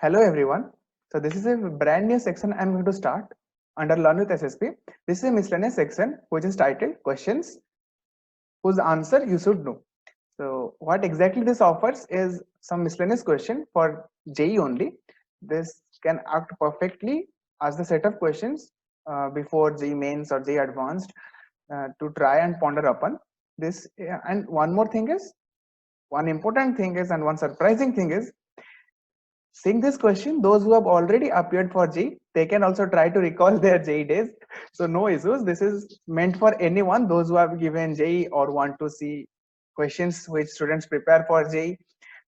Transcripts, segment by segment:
Hello everyone. So this is a brand new section I'm going to start under Learn with SSP. This is a miscellaneous section which is titled Questions whose answer you should know. So what exactly this offers is some miscellaneous question for JE only. This can act perfectly as the set of questions before JE mains or JE advanced to try and ponder upon this. And one more thing is, one important thing is, and one surprising thing is, seeing this question, those who have already appeared for J, they can also try to recall their J days. So no issues. This is meant for anyone, those who have given J or want to see questions which students prepare for J.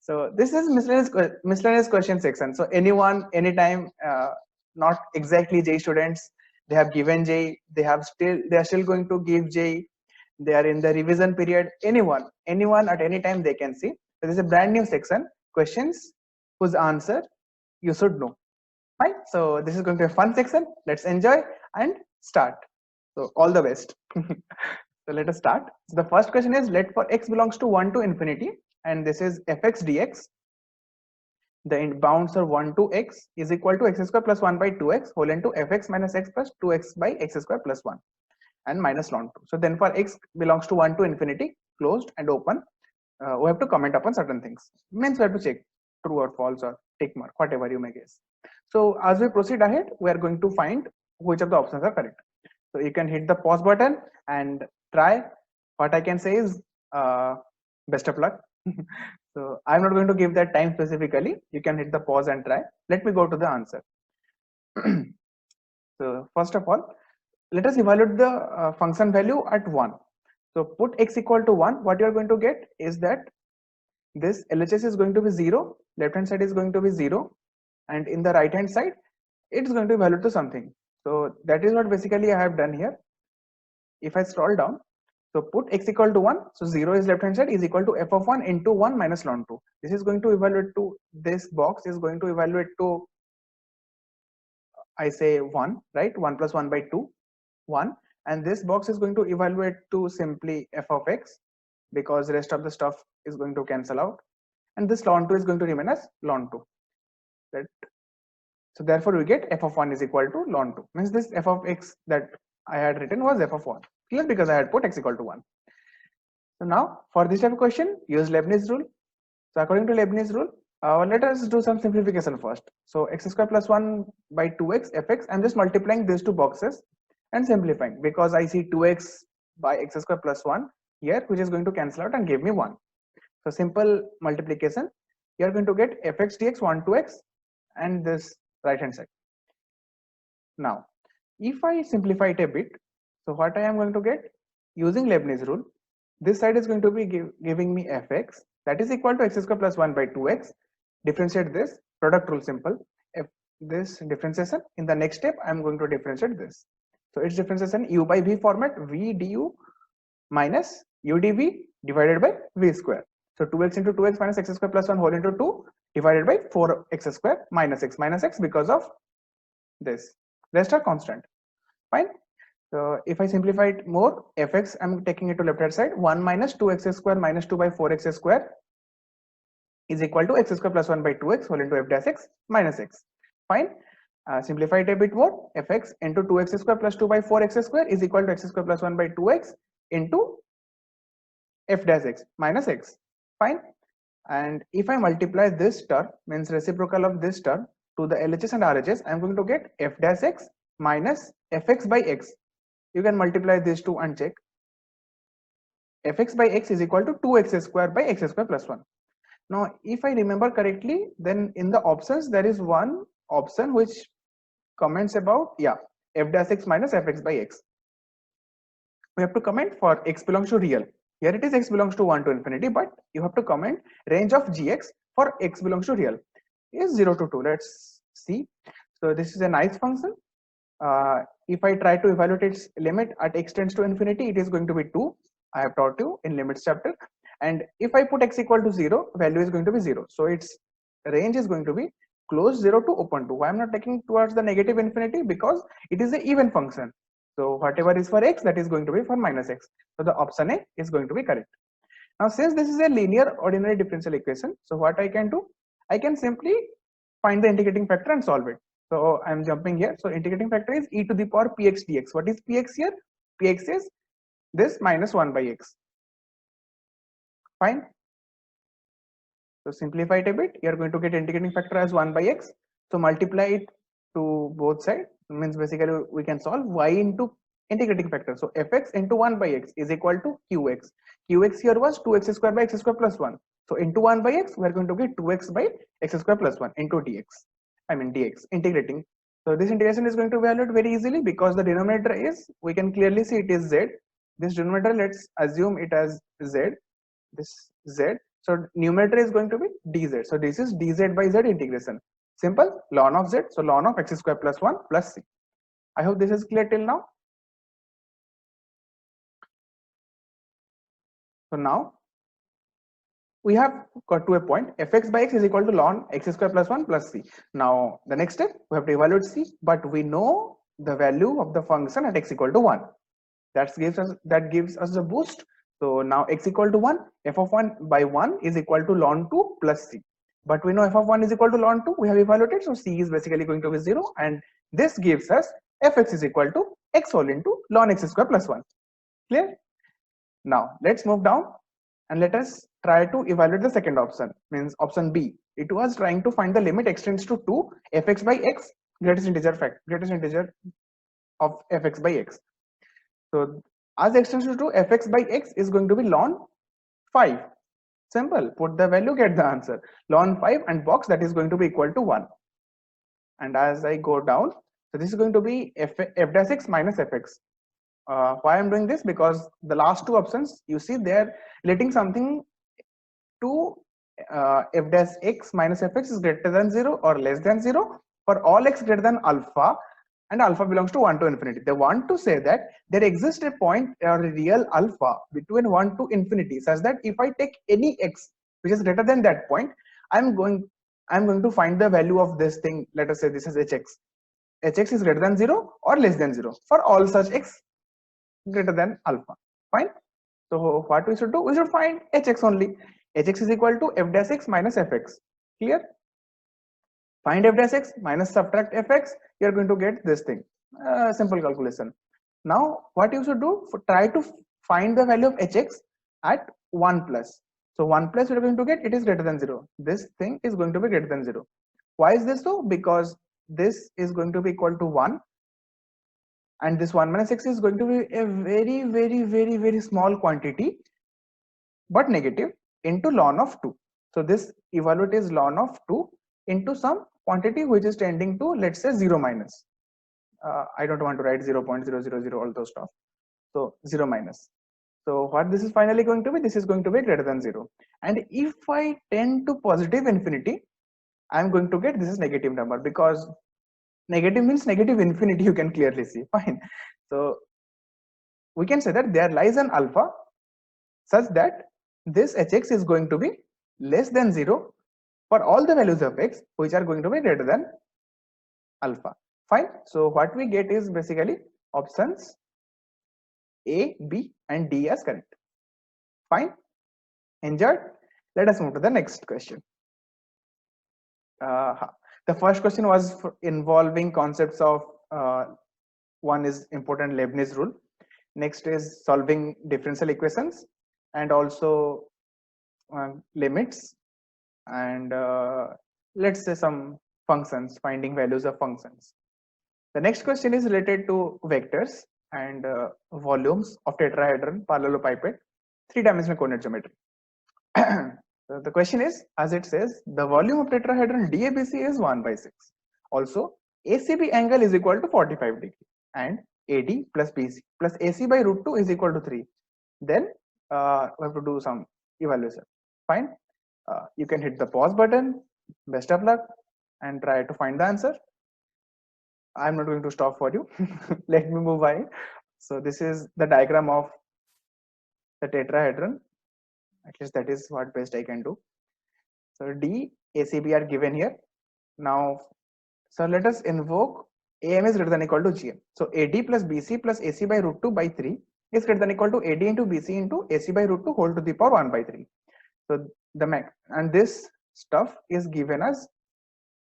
So this is miscellaneous question section. So anyone, anytime, not exactly J students, they have given J, they are still going to give J. They are in the revision period. Anyone at any time they can see. So this is a brand new section, questions whose answer you should know. Fine. So this is going to be a fun section. Let's enjoy and start. So all the best. So let us start. So the first question is, let for x belongs to 1 to infinity, and this is fx dx. The bounds are 1 to x is equal to x square plus 1 by 2x whole into fx minus x plus 2x by x square plus 1 and minus ln 2. So then for x belongs to 1 to infinity, closed and open, we have to comment upon certain things. Means we have to check true or false or tick mark, whatever you may guess. So as we proceed ahead, we are going to find which of the options are correct. So you can hit the pause button and try. What I can say is best of luck. So I'm not going to give that time specifically. You can hit the pause and try. Let me go to the answer. So first of all, let us evaluate the function value at 1. So put x equal to 1. What you are going to get is that this LHS is going to be 0, left hand side is going to be 0, and in the right hand side it's going to be value to something. So that is what basically I have done here. If I scroll down, so put x equal to 1, so 0 is left hand side is equal to f of 1 into 1 minus ln 2. This is going to evaluate to, this box is going to evaluate to, I say 1, right? 1 plus 1 by 2, 1, and this box is going to evaluate to simply f of x, because rest of the stuff is going to cancel out, and this ln 2 is going to remain as ln 2, right? So therefore we get f of 1 is equal to ln 2, means this f of x that I had written was f of 1, clear, because I had put x equal to 1. So now for this type of question, use Leibniz rule. So according to Leibniz rule, let us do some simplification first. So x square plus 1 by 2x fx, I'm just multiplying these two boxes and simplifying, because I see 2x by x square plus 1 here, which is going to cancel out and give me 1. So simple multiplication, you are going to get fx dx 1 to x and this right hand side. Now if I simplify it a bit, so what I am going to get using Leibniz rule, this side is going to be giving me fx, that is equal to x square plus 1 by 2x. Differentiate this, product rule, simple. If this differentiation, in the next step I am going to differentiate this. So its differentiation u by v format, v du minus u dv divided by v square. So 2x into 2x minus x square plus 1 whole into 2 divided by 4x square minus x because of this. Rest are constant. Fine. So if I simplify it more, fx, I'm taking it to left hand side, 1 minus 2x square minus 2 by 4x square is equal to x square plus 1 by 2x whole into f dash x minus x. Fine. Simplify it a bit more, fx into 2x square plus 2 by 4x square is equal to x square plus 1 by 2x into f dash x minus x. Fine. And if I multiply this term, means reciprocal of this term, to the LHS and RHS, I'm going to get f dash x minus fx by x. You can multiply these two and check. Fx by x is equal to 2x square by x square plus 1. Now if I remember correctly, then in the options there is one option which comments about, yeah, f dash x minus fx by x. We have to comment for x belongs to real. Here it is x belongs to 1 to infinity, but you have to comment range of gx for x belongs to real is 0 to 2. Let's see. So this is a nice function. If I try to evaluate its limit at x tends to infinity, it is going to be 2. I have taught you in limits chapter. And if I put x equal to 0, value is going to be 0. So its range is going to be close 0 to open 2. Why I'm not taking towards the negative infinity? Because it is an even function. So whatever is for x, that is going to be for minus x. So the option A is going to be correct. Now since this is a linear ordinary differential equation, so what I can do? I can simply find the integrating factor and solve it. So I'm jumping here. So integrating factor is e to the power px dx. What is px here? Px is this minus 1 by x. Fine. So simplify it a bit. You are going to get integrating factor as 1 by x. So multiply it to both sides. Means basically we can solve y into integrating factor. So fx into 1 by x is equal to qx. Qx here was 2x square by x square plus 1. So into 1 by x, we are going to get 2x by x square plus 1 into dx. I mean dx, integrating. So this integration is going to evaluate very easily because the denominator is, we can clearly see it is z. This denominator, let's assume it as z, this z. So numerator is going to be dz. So this is dz by z integration. Simple, ln of z. So ln of x square plus 1 plus c. I hope this is clear till now. So now we have got to a point, fx by x is equal to ln x square plus 1 plus c. Now the next step, we have to evaluate c, but we know the value of the function at x equal to 1. That gives us the boost. So now x equal to 1, f of 1 by 1 is equal to ln 2 plus c. But we know f of 1 is equal to ln 2, we have evaluated, so c is basically going to be 0, and this gives us fx is equal to x whole into ln x square plus 1. Clear? Now let's move down and let us try to evaluate the second option, means option B. It was trying to find the limit x tends to 2, fx by x, greatest integer of fx by x. So as x tends to 2, fx by x is going to be ln 5. Simple, put the value, get the answer. Ln 5 and box, that is going to be equal to 1. And as I go down, so this is going to be f dash x minus fx. Why I'm doing this? Because the last two options, you see they're letting something to f dash x minus fx is greater than 0 or less than 0 for all x greater than alpha, and alpha belongs to 1 to infinity. They want to say that there exists a point or a real alpha between 1 to infinity, such that if I take any x which is greater than that point, I'm going to find the value of this thing. Let us say this is hx. Hx is greater than 0 or less than 0 for all such x greater than alpha. Fine. So what we should do? We should find hx only. Hx is equal to f dash x minus fx. Clear? Find f dash x minus subtract fx. You are going to get this thing. Simple calculation. Now what you should do? Try to find the value of hx at 1 plus. So 1 plus you are going to get, it is greater than 0. This thing is going to be greater than 0. Why is this so? Because this is going to be equal to 1. And this 1 minus x is going to be a very small quantity, but negative, into ln of 2. So this evaluate is ln of 2 into some quantity which is tending to, let's say, 0 minus. I don't want to write 0.000, all those stuff. So 0 minus. So what this is finally going to be? This is going to be greater than 0. And if I tend to positive infinity, I'm going to get this is negative number, because negative means negative infinity, you can clearly see. Fine. So we can say that there lies an alpha such that this hx is going to be less than 0 for all the values of x which are going to be greater than alpha. Fine. So what we get is basically options A, B and D as correct. Fine. Enjoyed? Let us move to the next question. The first question was involving concepts of one is important Leibniz rule. Next is solving differential equations, and also limits, and let's say some functions, finding values of functions. The next question is related to vectors and volumes of tetrahedron, parallelepiped, three-dimensional coordinate geometry. So the question is, as it says, the volume of tetrahedron DABC is 1 by 6. Also, ACB angle is equal to 45 degree, and AD plus BC plus AC by root 2 is equal to 3. Then we have to do some evaluation. Fine. You can hit the pause button. Best of luck and try to find the answer. I'm not going to stop for you. Let me move on. So this is the diagram of the tetrahedron. At least that is what best I can do. So D, ACB are given here. Now, so let us invoke AM is greater than equal to GM. So AD plus BC plus AC by root 2 by 3 is greater than equal to AD into BC into AC by root 2 whole to the power 1 by 3. So the max, and this stuff is given as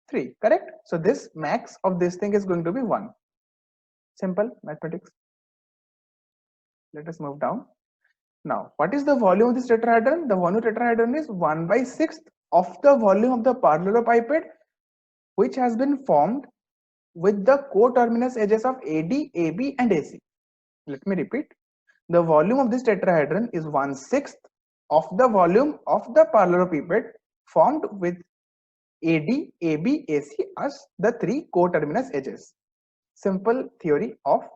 3, correct? So this max of this thing is going to be 1. Simple mathematics. Let us move down. Now, what is the volume of this tetrahedron? The volume of tetrahedron is 1/6 of the volume of the parallelepiped, which has been formed with the coterminous edges of AD, AB, and AC. Let me repeat. The volume of this tetrahedron is 1/6 of the volume of the parallelepiped formed with AD, AB, AC as the 3 coterminous edges. Simple theory of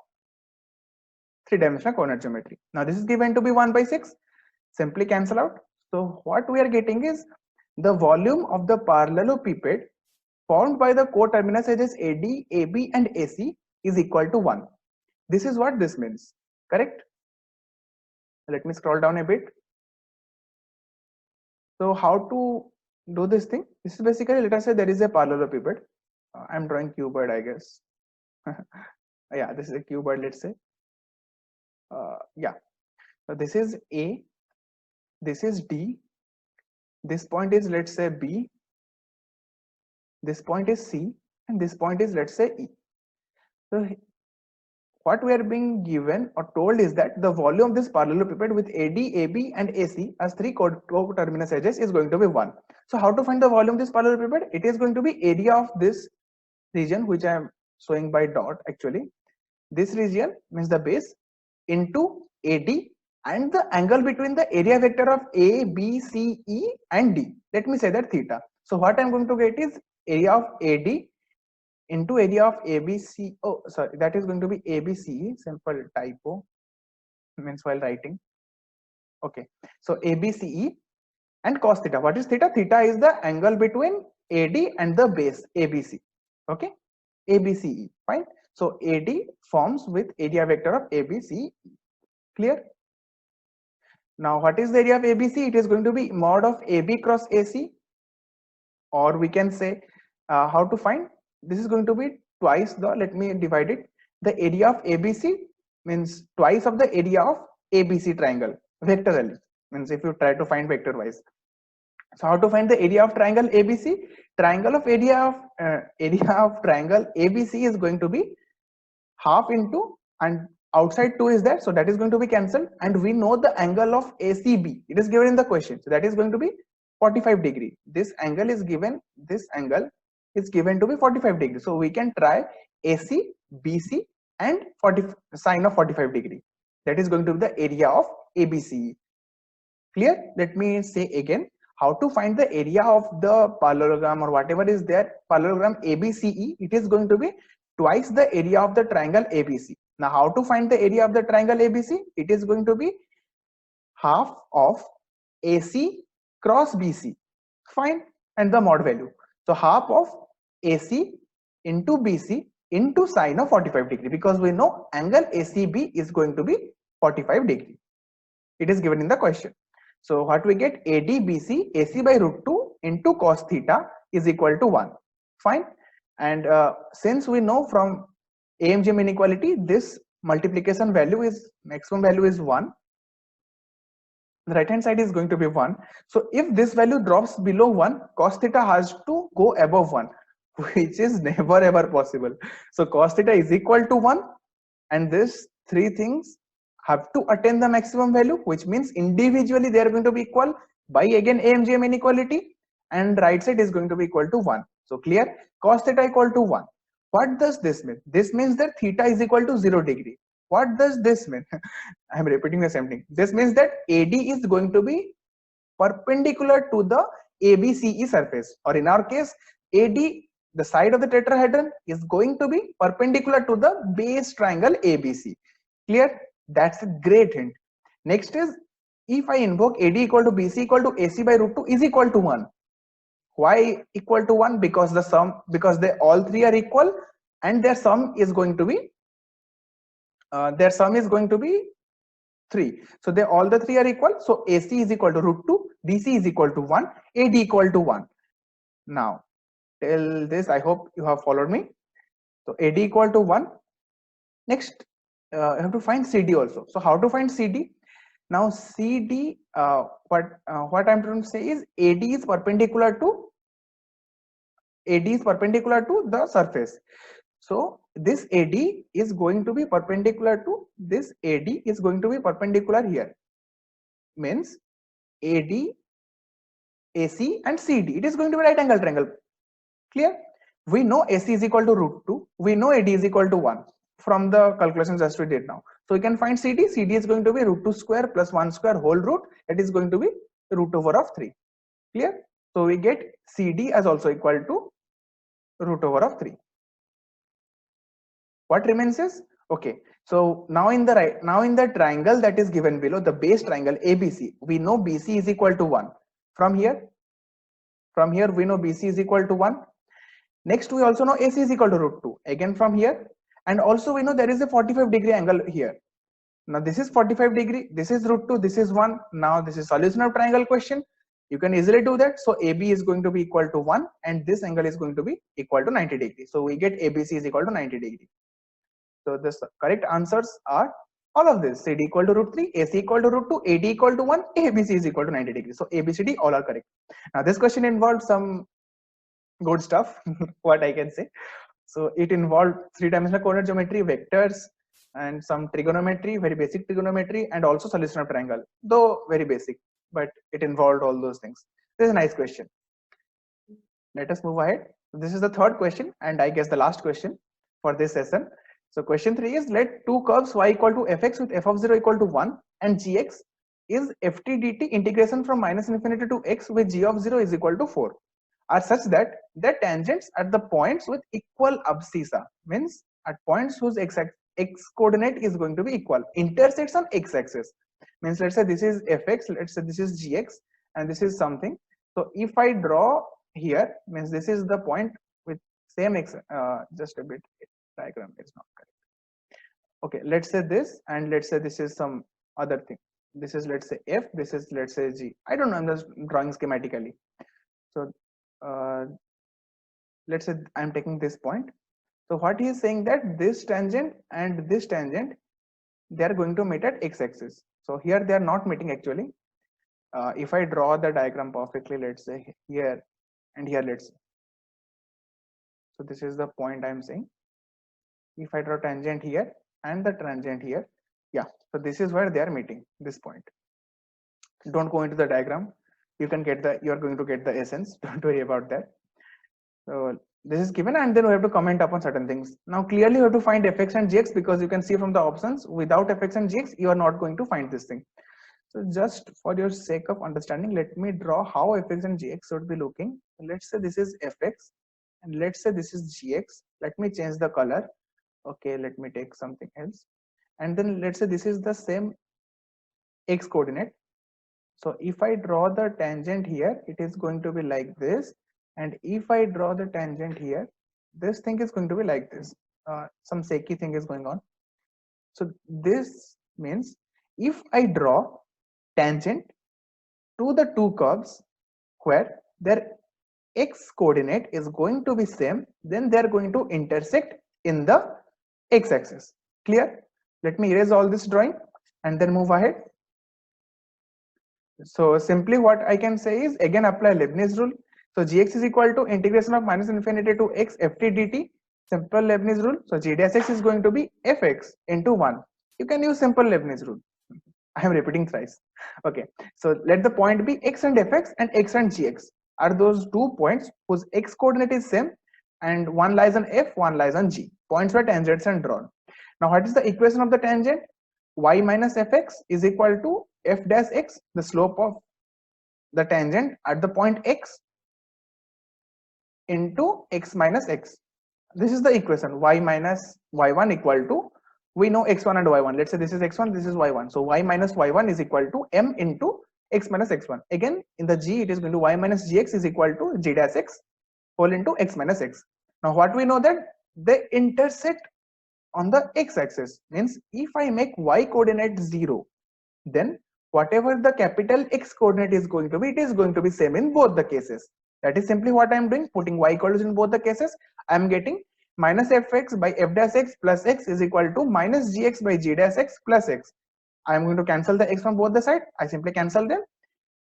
3-dimensional coordinate geometry. Now this is given to be 1/6. Simply cancel out. So what we are getting is the volume of the parallelepiped formed by the coterminous edges AD, AB, and AC is equal to 1. This is what this means, correct? Let me scroll down a bit. So how to do this thing? This is basically, let us say there is a parallelepiped. I'm drawing cuboid, I guess. Yeah, this is a cuboid, let's say. Yeah, so this is A, this is D, this point is, let's say, B, this point is C, and this point is, let's say, E. So what we are being given or told is that the volume of this parallelepiped with AD, AB, and AC as 3 coterminous edges is going to be 1. So how to find the volume of this parallelepiped? It is going to be area of this region, which I am showing by dot actually. This region means the base into AD and the angle between the area vector of A, B, C, E, and D. Let me say that theta. So what I'm going to get is area of AD into area of ABC. Oh, sorry, that is going to be ABCE. Simple typo means while writing. Okay, so ABCE and cos theta. What is theta? Theta is the angle between AD and the base ABC. Okay, ABCE. Fine. So AD forms with area vector of ABC. Clear? Now, what is the area of ABC? It is going to be mod of AB cross AC, or we can say how to find. This is going to be twice the, let me divide it. The area of ABC means twice of the area of ABC triangle vectorally. Means if you try to find vector wise. So how to find the area of triangle ABC? Triangle of area of triangle ABC is going to be half into, and outside 2 is there, so that is going to be cancelled, and we know the angle of ACB. It is given in the question, so that is going to be 45 degree. This angle is given, this angle is given to be 45 degree. So we can try AC, BC, and 40 sine of 45 degree. That is going to be the area of ABC. Clear? Let me say again. How to find the area of the parallelogram or whatever is there, parallelogram ABCE, it is going to be twice the area of the triangle ABC. Now, how to find the area of the triangle ABC? It is going to be half of AC cross BC. Fine. And the mod value. So half of AC into BC into sine of 45 degree, because we know angle ACB is going to be 45 degree. It is given in the question. So what we get, AD BC AC by root 2 into cos theta is equal to 1. Fine. And since we know from AMGM inequality, this multiplication value is, maximum value is 1. The right hand side is going to be 1. So if this value drops below 1, cos theta has to go above 1, which is never ever possible. So cos theta is equal to 1, and these three things have to attain the maximum value, which means individually they are going to be equal by again AMGM inequality, and right side is going to be equal to 1. So clear? Cos theta equal to 1. What does this mean? This means that theta is equal to 0 degree. What does this mean? I am repeating the same thing. This means that AD is going to be perpendicular to the ABCE surface, or in our case, AD, the side of the tetrahedron, is going to be perpendicular to the base triangle ABC. Clear? That's a great hint. Next is, if I invoke AD equal to BC equal to AC by root 2 is equal to 1. Why equal to 1? Because the sum, because they all three are equal, and their sum is going to be 3. So they all the three are equal. So AC is equal to root 2, BC is equal to 1, AD equal to 1. Now till this, I hope you have followed me. So AD equal to 1. Next, you have to find CD also. So how to find CD? Now CD, what I'm trying to say is AD is perpendicular to AD is perpendicular to the surface. So this AD is going to be perpendicular to this AD is going to be perpendicular here. Means AD, AC and CD. It is going to be right angle triangle. Clear? We know AC is equal to root 2. We know AD is equal to 1 from the calculations as we did now. So we can find CD. CD is going to be root 2 square plus 1 square whole root. It is going to be root over of 3. Clear? So we get CD as also equal to root over of 3. What remains is, okay, so now in the triangle that is given below, the base triangle ABC, we know BC is equal to 1. From here we know BC is equal to 1. Next we also know AC is equal to root 2, again from here, and also we know there is a 45-degree angle here. Now this is 45 degree, this is root 2, this is 1. Now this is solution of triangle question. You can easily do that. So AB is going to be equal to 1 and this angle is going to be equal to 90 degrees. So we get ABC is equal to 90 degrees. So the correct answers are all of this: CD equal to root 3, AC equal to root 2, AD equal to 1, ABC is equal to 90 degrees. So ABCD all are correct. Now this question involved some good stuff, what I can say. So it involved 3-dimensional coordinate geometry, vectors, and some trigonometry, very basic trigonometry, and also solution of triangle, though very basic, but it involved all those things. This is a nice question. Let us move ahead. This is the third question, and I guess the last question for this session. So question 3 is, let two curves y equal to fx with f of 0 equal to 1 and gx is ft dt integration from minus infinity to x with g of 0 is equal to 4 are such that their tangents at the points with equal abscissa, means at points whose x coordinate is going to be equal, intersects on x axis. Means let's say this is fx, let's say this is gx, and this is something. So if I draw here, means this is the point with same x, just a bit, diagram is not correct. Okay, let's say this, and let's say this is some other thing. This is, let's say f, this is, let's say g. I don't know, I'm just drawing schematically. So let's say I'm taking this point. So what he is saying that this tangent and this tangent, they are going to meet at x-axis. So here they are not meeting actually. If I draw the diagram perfectly, let's say here and here, let's say. So this is the point I'm saying. If I draw tangent here and the tangent here, yeah, so this is where they are meeting, this point. Don't go into the diagram, you can get the, you're going to get the essence, don't worry about that. So this is given, and then we have to comment upon certain things. Now clearly you have to find fx and gx, because you can see from the options, without fx and gx you are not going to find this thing. So just for your sake of understanding, let me draw how fx and gx should be looking. Let's say this is fx and let's say this is gx. Let me change the color. Okay, let me take something else, and then let's say this is the same x coordinate. So if I draw the tangent here, it is going to be like this, and if I draw the tangent here, this thing is going to be like this. Some shaky thing is going on. So this means if I draw tangent to the two curves where their x coordinate is going to be same, then they are going to intersect in the x-axis. Clear? Let me erase all this drawing and then move ahead. So simply what I can say is, again apply Leibniz rule. So gx is equal to integration of minus infinity to x ft dt, simple Leibniz rule. So g dash x is going to be fx into 1. You can use simple Leibniz rule. I am repeating thrice. Okay, so let the point be x and fx, and x and gx are those 2 points whose x coordinate is same, and one lies on f, one lies on g. Points where tangents are drawn. Now what is the equation of the tangent? Y minus fx is equal to f dash x, the slope of the tangent at the point x, into x minus x. This is the equation. Y minus y1 equal to, we know x1 and y1. Let's say this is x1, this is y1. So y minus y1 is equal to m into x minus x1. Again in the g, it is going to y minus gx is equal to g dash x whole into x minus x. Now what we know that they intersect on the x-axis, means if I make y coordinate 0, then whatever the capital X coordinate is going to be, it is going to be same in both the cases. That is simply what I am doing, putting y equals in both the cases. I am getting minus fx by f dash x plus x is equal to minus gx by g dash x plus x. I am going to cancel the x from both the side. I simply cancel them.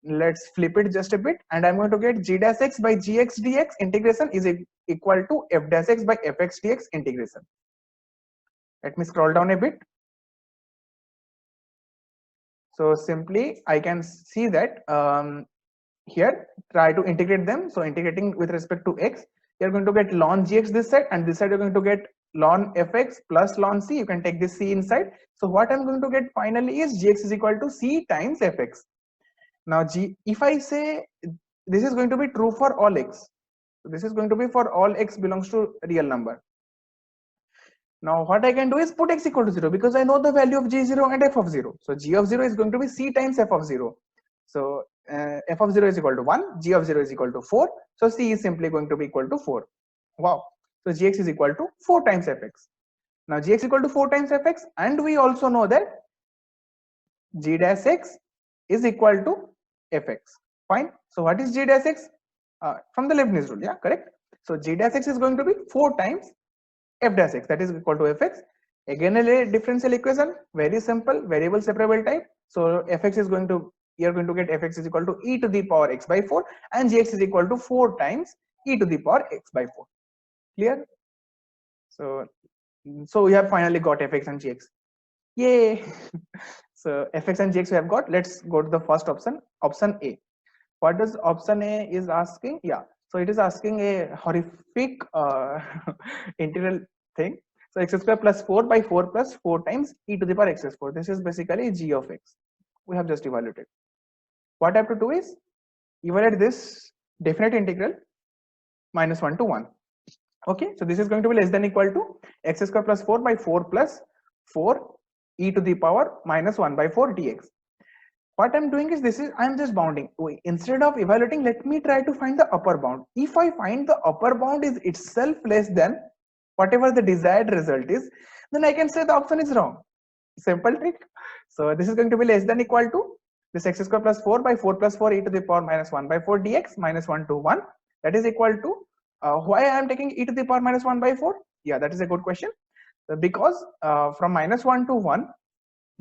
Let's flip it just a bit, and I'm going to get g dash x by gx dx integration is equal to f dash x by fx dx integration. Let me scroll down a bit. So simply I can see that here try to integrate them. So integrating with respect to x, you're going to get ln gx this side, and this side you're going to get ln fx plus ln c. You can take this c inside. So what I'm going to get finally is gx is equal to c times fx. Now if I say this is going to be true for all x, so this is going to be for all x belongs to real number. Now what I can do is put x equal to 0 because I know the value of g0 and f of 0. So g of 0 is going to be c times f of 0. So f of 0 is equal to 1, g of 0 is equal to 4. So c is simply going to be equal to 4. Wow. So gx is equal to 4 times fx. Now gx equal to 4 times fx, and we also know that g dash x is equal to fx. Fine. So what is g dash x? From the Leibniz rule, yeah, correct. So g dash x is going to be 4 times f dash x, that is equal to fx. Again a differential equation, very simple, variable separable type. So fx is going to, you're going to get fx is equal to e to the power x by 4, and gx is equal to 4 times e to the power x by 4. Clear? So we have finally got fx and gx. Yay! So fx and gx we have got. Let's go to the first option, option A. What does option A is asking? Yeah, so it is asking a horrific integral thing. So x square plus 4 by 4 plus 4 times e to the power x plus 4. This is basically g of x. We have just evaluated. What I have to do is evaluate this definite integral minus 1 to 1. Okay, so this is going to be less than equal to x square plus 4 by 4 plus 4 e to the power minus 1 by 4 dx. What I'm doing is this is I'm just bounding. Instead of evaluating, let me try to find the upper bound. If I find the upper bound is itself less than whatever the desired result is, then I can say the option is wrong. Simple trick. So this is going to be less than equal to this x square plus 4 by 4 plus 4 e to the power minus 1 by 4 dx minus 1 to 1. That is equal to why I am taking e to the power minus 1 by 4? Yeah, that is a good question. Because from minus 1 to 1,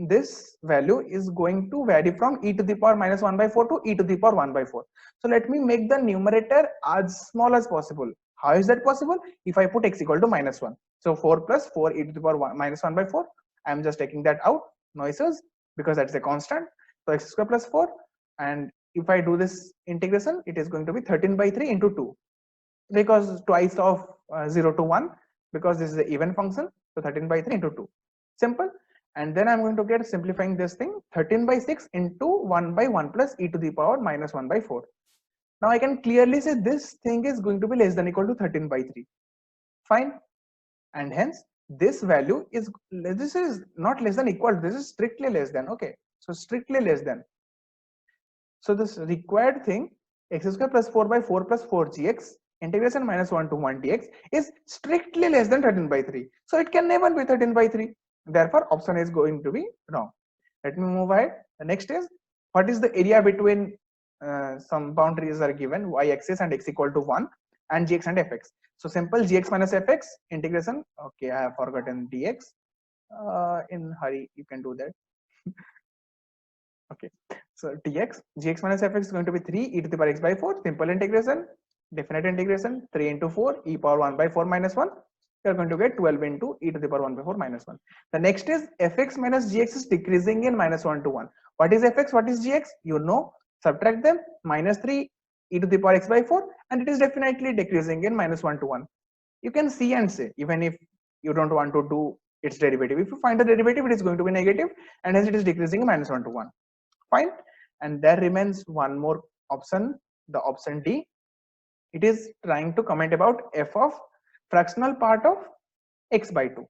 this value is going to vary from e to the power minus 1 by 4 to e to the power 1 by 4. So let me make the numerator as small as possible. How is that possible? If I put x equal to minus 1. So 4 plus 4 e to the power minus 1 by 4. I am just taking that out, noises, because that's a constant. So x square plus 4, and if I do this integration, it is going to be 13 by 3 into 2, because twice of 0 to 1, because this is an even function. So 13 by 3 into 2, simple. And then I'm going to get, simplifying this thing, 13 by 6 into 1 by 1 plus e to the power minus 1 by 4. Now I can clearly say this thing is going to be less than equal to 13 by 3. Fine. And hence this value is, this is not less than equal, this is strictly less than. Okay, so strictly less than. So this required thing, x square plus 4 by 4 plus 4 gx integration minus 1 to 1 dx is strictly less than 13 by 3. So it can never be 13 by 3. Therefore option is going to be wrong. Let me move ahead. The next is, what is the area between some boundaries are given, y-axis and x equal to 1, and gx and fx. So simple, gx minus fx integration. Okay, I have forgotten dx. In hurry, you can do that. Okay, so gx minus fx is going to be 3 e to the power x by 4. Simple integration, definite integration, 3 into 4 e power 1 by 4 minus 1. You are going to get 12 into e to the power 1 by 4 minus 1. The next is fx minus gx is decreasing in minus 1 to 1. What is fx? What is gx? You know, subtract them, minus 3 e to the power x by 4, and it is definitely decreasing in minus 1 to 1. You can see and say, even if you don't want to do its derivative, if you find the derivative, it is going to be negative, and hence it is decreasing in minus 1 to 1. Fine. And there remains one more option, the option D. It is trying to comment about f of fractional part of x by 2.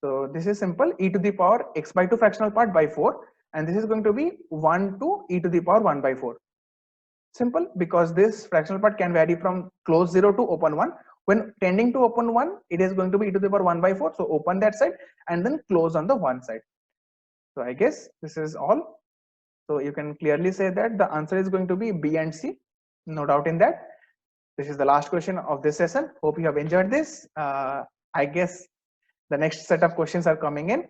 So this is simple, e to the power x by 2 fractional part by 4, and this is going to be 1 to e to the power 1 by 4. Simple, because this fractional part can vary from close 0 to open 1. When tending to open 1, it is going to be e to the power 1 by 4. So open that side and then close on the one side. So I guess this is all. So you can clearly say that the answer is going to be B and C. No doubt in that. This is the last question of this session. Hope you have enjoyed this. I guess the next set of questions are coming in.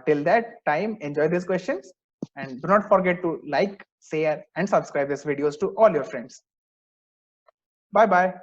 Till that time, enjoy these questions, and do not forget to like, share, and subscribe these videos to all your friends. Bye bye.